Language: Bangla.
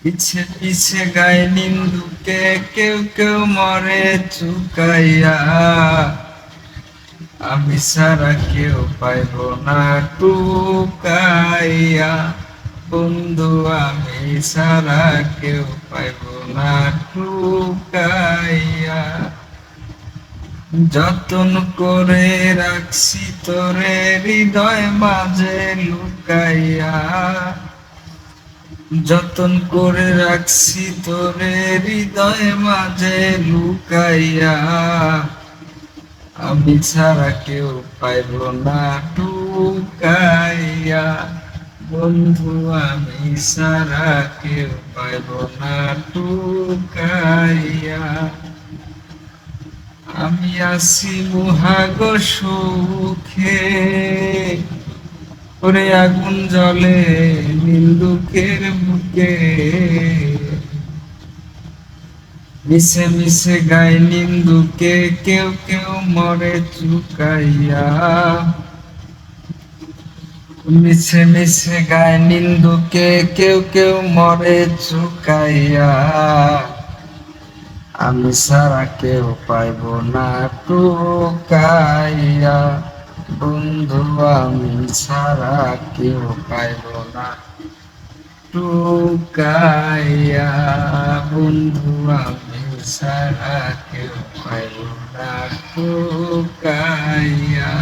পিছে পিছে গায় নিন্দুকে, কেউ কেউ মরে চুকাইয়া। আমি ছাড়া কেউ পাইব না টুকাইয়া। বন্ধু আমি ছাড়া কেউ পাইব না টুকাইয়া। যতন করে রাখছি তোরে হৃদয় মাঝে লুকাইয়া। যতন করে রাখছি তোরে হৃদয় মাঝে লুকাইয়া। আমি ছাড়া কেউ পাইব না টুকাইয়া। বন্ধু আমি ছাড়া কেউ পাইব না টুকাইয়া। আমি আছি মুহাগ সুখে, ওরে আগুন জ্বলে নিন্দুকের বুকে। মিছে মিছে গায় নিন্দুকে, কেউ কেউ মরে চুকাইয়া। মিছে মিছে গায় নিন্দুকে, কেউ কেউ মরে চুকাইয়া। আমি ছাড়া কেউ পাইব না টুকাইয়া। বন্ধু আমি ছাড়া কেউ পাইব না টুকাইয়া। বন্ধু আমি ছাড়া কেউ পাইব না টুকাইয়া।